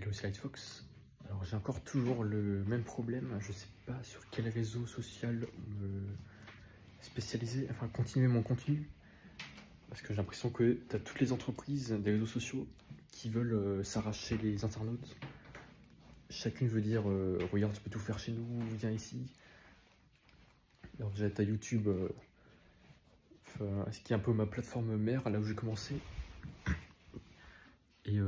Hello, c'est Lightfox. Alors j'ai encore toujours le même problème, je sais pas sur quel réseau social me spécialiser, enfin continuer mon contenu. Parce que j'ai l'impression que tu as toutes les entreprises des réseaux sociaux qui veulent s'arracher les internautes. Chacune veut dire regarde, tu peux tout faire chez nous, viens ici. Alors déjà tu as YouTube, ce qui est un peu ma plateforme mère, là où j'ai commencé. Et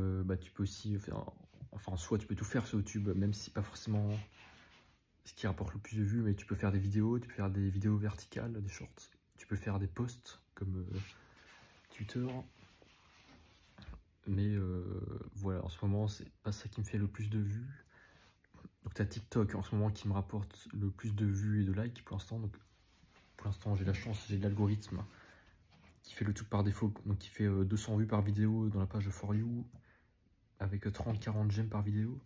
tu peux aussi faire, enfin soit tu peux tout faire sur YouTube, même si c'est pas forcément ce qui rapporte le plus de vues, mais tu peux faire des vidéos, tu peux faire des vidéos verticales, des shorts, tu peux faire des posts comme Twitter. Mais voilà, en ce moment c'est pas ça qui me fait le plus de vues. Donc tu as TikTok en ce moment qui me rapporte le plus de vues et de likes pour l'instant. Donc pour l'instant j'ai la chance, j'ai l'algorithme qui fait le tout par défaut, donc qui fait 200 vues par vidéo dans la page de For You, avec 30-40 j'aime par vidéo.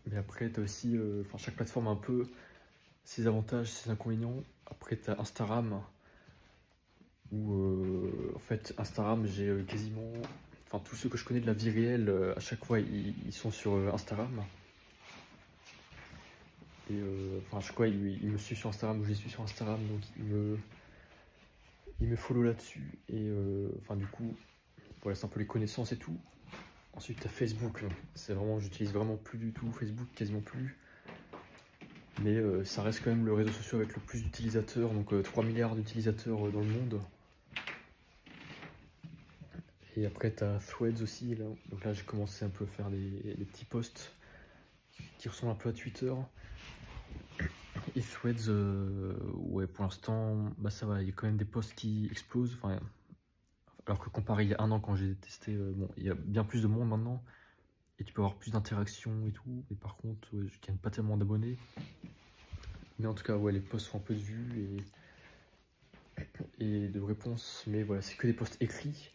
Mais après tu as aussi, chaque plateforme a un peu ses avantages, ses inconvénients. Après tu as Instagram, où en fait Instagram j'ai quasiment, enfin tous ceux que je connais de la vie réelle, à chaque fois ils sont sur Instagram. Et à chaque fois ils me suivent sur Instagram, ou je les suis sur Instagram, donc ils me follow là-dessus. Et du coup, voilà, c'est un peu les connaissances et tout. Ensuite tu as Facebook, c'est vraiment, j'utilise vraiment plus du tout Facebook, quasiment plus. Mais ça reste quand même le réseau social avec le plus d'utilisateurs, donc 3 milliards d'utilisateurs dans le monde. Et après tu as Threads aussi, là. Donc là j'ai commencé un peu à faire des petits posts qui ressemblent un peu à Twitter. Et Threads, ouais, pour l'instant, ça va, il y a quand même des posts qui explosent. Enfin, alors que comparé il y a un an quand j'ai testé, bon, il y a bien plus de monde maintenant. Et tu peux avoir plus d'interactions et tout. Et par contre, ouais, je gagne pas tellement d'abonnés. Mais en tout cas, ouais, les posts font un peu de vues et de réponses. Mais voilà, c'est que des posts écrits.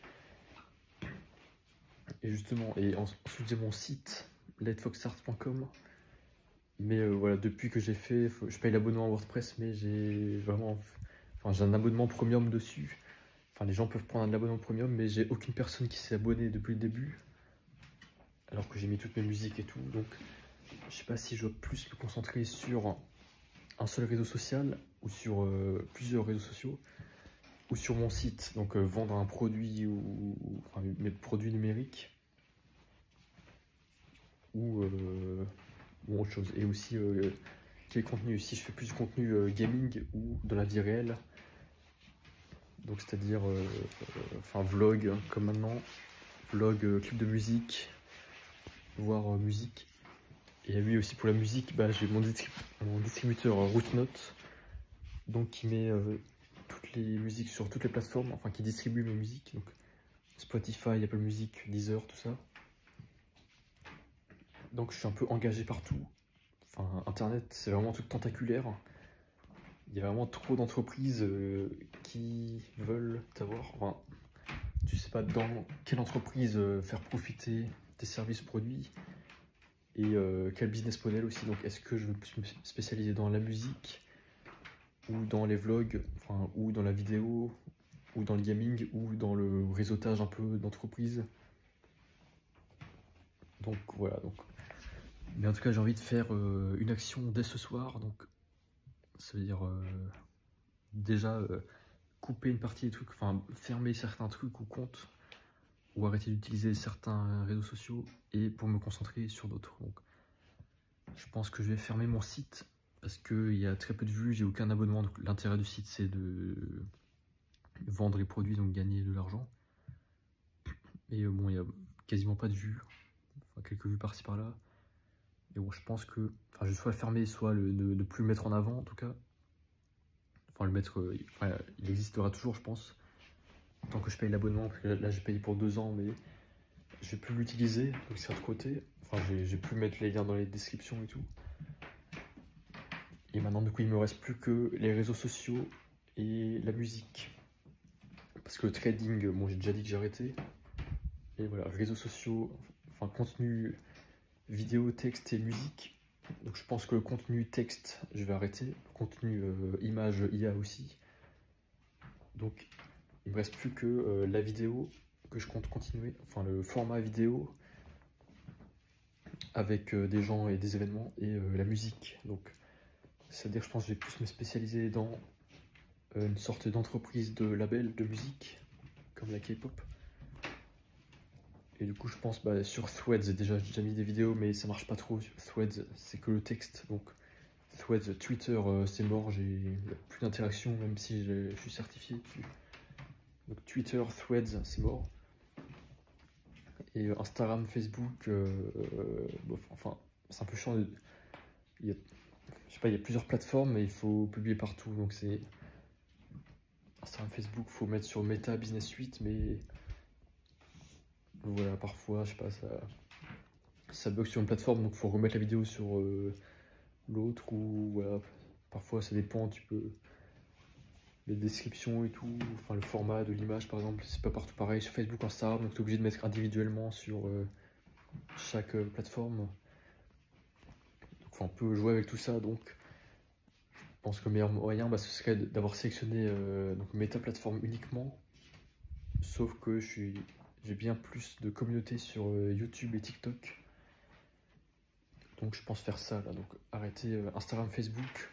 Et justement, et ensuite j'ai mon site, lightfoxart.com. Mais voilà, depuis que j'ai fait, je paye l'abonnement à WordPress, mais j'ai vraiment, j'ai un abonnement premium dessus. Enfin, les gens peuvent prendre un abonnement premium, mais j'ai aucune personne qui s'est abonnée depuis le début. Alors que j'ai mis toutes mes musiques et tout. Donc, je sais pas si je dois plus me concentrer sur un seul réseau social ou sur plusieurs réseaux sociaux ou sur mon site. Donc, vendre un produit ou mes produits numériques ou autre chose. Et aussi quel contenu, si je fais plus de contenu gaming ou dans la vie réelle, donc c'est-à-dire vlog comme maintenant, vlog, clip de musique, voire musique. Et oui, aussi pour la musique, j'ai mon distributeur Rootnote, donc qui met toutes les musiques sur toutes les plateformes, enfin qui distribue mes musiques, donc Spotify, Apple Music, Deezer, tout ça. Donc je suis un peu engagé partout. Enfin, Internet, c'est vraiment un truc tentaculaire. Il y a vraiment trop d'entreprises qui veulent t'avoir. Enfin, tu sais pas dans quelle entreprise faire profiter tes services produits et quel business model aussi. Donc, est-ce que je veux plus me spécialiser dans la musique ou dans les vlogs, ou dans la vidéo ou dans le gaming ou dans le réseautage un peu d'entreprise. Donc voilà. Donc. Mais en tout cas, j'ai envie de faire une action dès ce soir. Donc, ça veut dire déjà couper une partie des trucs, fermer certains trucs ou comptes, ou arrêter d'utiliser certains réseaux sociaux et pour me concentrer sur d'autres. Donc, je pense que je vais fermer mon site parce qu'il y a très peu de vues, j'ai aucun abonnement. Donc, l'intérêt du site, c'est de vendre les produits, donc gagner de l'argent. Et bon, il n'y a quasiment pas de vues, quelques vues par-ci par-là. Et bon, je pense que je vais soit le fermer, soit ne plus le mettre en avant en tout cas. Le mettre, il existera toujours, je pense, tant que je paye l'abonnement, parce que là j'ai payé pour 2 ans, mais je vais plus l'utiliser, donc c'est de côté. Je vais plus mettre les liens dans les descriptions et tout. Et maintenant, du coup, il me reste plus que les réseaux sociaux et la musique. Parce que le trading, bon, j'ai déjà dit que j'ai arrêté. Et voilà, réseaux sociaux, contenu vidéo, texte et musique. Donc je pense que le contenu texte, je vais arrêter. Le contenu image, IA aussi. Donc il me reste plus que la vidéo que je compte continuer. Le format vidéo avec des gens et des événements, et la musique. Donc, c'est-à-dire, je pense que je vais plus me spécialiser dans une sorte d'entreprise de label de musique, comme la K-pop. Et du coup, je pense sur Threads, déjà, j'ai déjà mis des vidéos, mais ça marche pas trop. Sur Threads, c'est que le texte. Donc, Threads, Twitter, c'est mort, j'ai plus d'interaction, même si je suis certifié dessus. Donc, Twitter, Threads, c'est mort. Et Instagram, Facebook, bon, enfin, c'est un peu chiant. Je sais pas, il y a plusieurs plateformes, mais il faut publier partout. Donc, c'est Instagram, Facebook, faut mettre sur Meta Business Suite, mais voilà, parfois, je sais pas, ça bug sur une plateforme, donc faut remettre la vidéo sur l'autre, ou voilà, parfois ça dépend, tu peux, les descriptions et tout, enfin le format de l'image par exemple, c'est pas partout pareil sur Facebook, Instagram, donc tu es obligé de mettre individuellement sur chaque plateforme. Donc on peut jouer avec tout ça, donc je pense que le meilleur moyen, ce serait d'avoir sélectionné donc Meta plateforme uniquement, sauf que j'ai bien plus de communauté sur YouTube et TikTok. Donc je pense faire ça là, donc arrêter Instagram, Facebook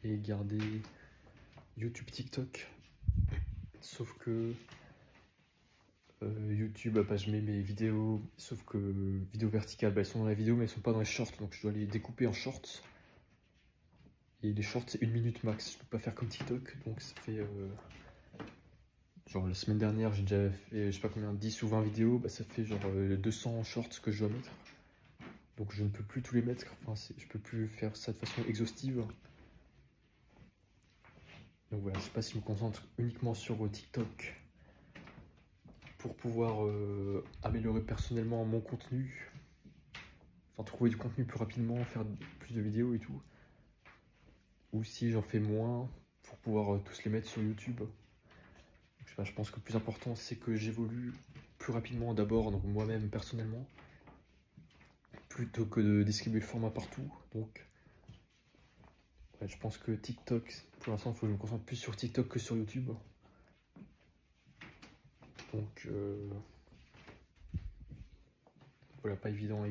et garder YouTube, TikTok. Sauf que YouTube, je mets mes vidéos, sauf que vidéos verticales, elles sont dans la vidéo mais elles sont pas dans les shorts, donc je dois les découper en shorts. Et les shorts c'est 1 minute max, je peux pas faire comme TikTok, donc ça fait genre la semaine dernière j'ai déjà fait je sais pas combien, 10 ou 20 vidéos, ça fait genre 200 shorts que je dois mettre. Donc je ne peux plus tous les mettre, enfin, je peux plus faire ça de façon exhaustive. Donc voilà, je sais pas si je me concentre uniquement sur TikTok pour pouvoir améliorer personnellement mon contenu, enfin trouver du contenu plus rapidement, faire plus de vidéos et tout, ou si j'en fais moins pour pouvoir tous les mettre sur YouTube. Donc, je sais pas, je pense que le plus important c'est que j'évolue plus rapidement d'abord, donc moi-même personnellement, plutôt que de distribuer le format partout. Donc ouais, je pense que TikTok, pour l'instant il faut que je me concentre plus sur TikTok que sur YouTube. Donc voilà, pas évident.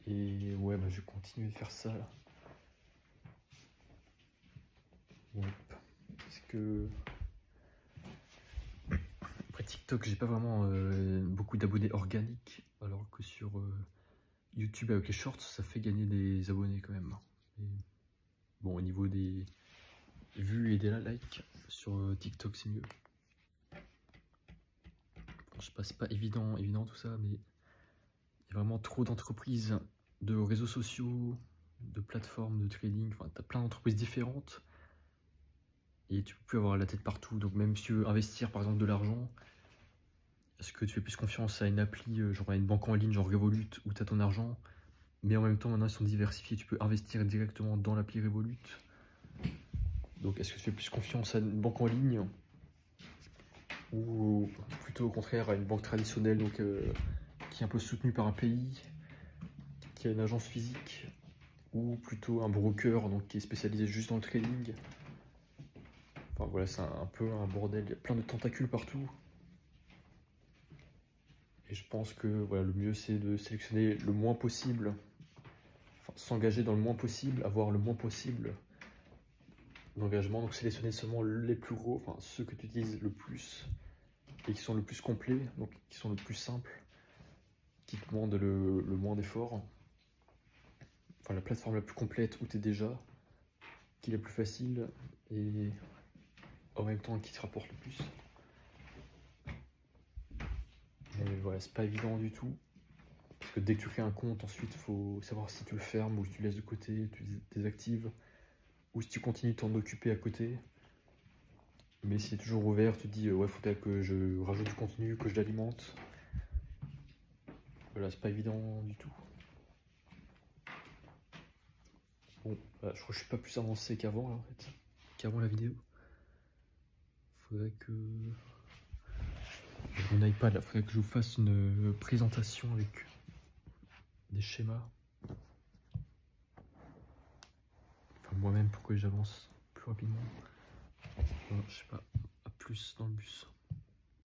Et ouais, je vais continuer de faire ça là. Yep. Parce que après TikTok, j'ai pas vraiment beaucoup d'abonnés organiques, alors que sur YouTube avec les shorts, ça fait gagner des abonnés quand même. Et bon, au niveau des vues et des likes, sur TikTok c'est mieux. Bon, je sais pas, c'est pas évident tout ça, mais il y a vraiment trop d'entreprises, de réseaux sociaux, de plateformes de trading, enfin t'as plein d'entreprises différentes. Et tu peux plus avoir la tête partout, donc même si tu veux investir par exemple de l'argent, est-ce que tu fais plus confiance à une appli, genre à une banque en ligne, genre Revolut, où tu as ton argent, mais en même temps maintenant ils sont diversifiés, tu peux investir directement dans l'appli Revolut. Donc est-ce que tu fais plus confiance à une banque en ligne, ou plutôt au contraire à une banque traditionnelle, donc qui est un peu soutenue par un pays, qui a une agence physique, ou plutôt un broker, donc qui est spécialisé juste dans le trading. Enfin voilà, c'est un peu un bordel, il y a plein de tentacules partout. Et je pense que voilà, le mieux c'est de sélectionner le moins possible, enfin, s'engager dans le moins possible, avoir le moins possible d'engagement, donc sélectionner seulement les plus gros, enfin ceux que tu utilises le plus et qui sont le plus complets, donc qui sont le plus simples, qui te demandent le moins d'efforts. Enfin la plateforme la plus complète où tu es déjà, qui est la plus facile et en même temps qui te rapporte le plus. Mais voilà, c'est pas évident du tout. Parce que dès que tu crées un compte, ensuite il faut savoir si tu le fermes ou si tu le laisses de côté, tu désactives, ou si tu continues de t'en occuper à côté. Mais s'il est toujours ouvert, tu te dis ouais, faut peut-être que je rajoute du contenu, que je l'alimente. Voilà, c'est pas évident du tout. Bon, je crois que je suis pas plus avancé qu'avant là en fait, qu'avant la vidéo. Faudrait que mon iPad là, faudrait que je vous fasse une présentation avec des schémas. Enfin moi-même pour que j'avance plus rapidement. Bon, je sais pas, à plus dans le bus.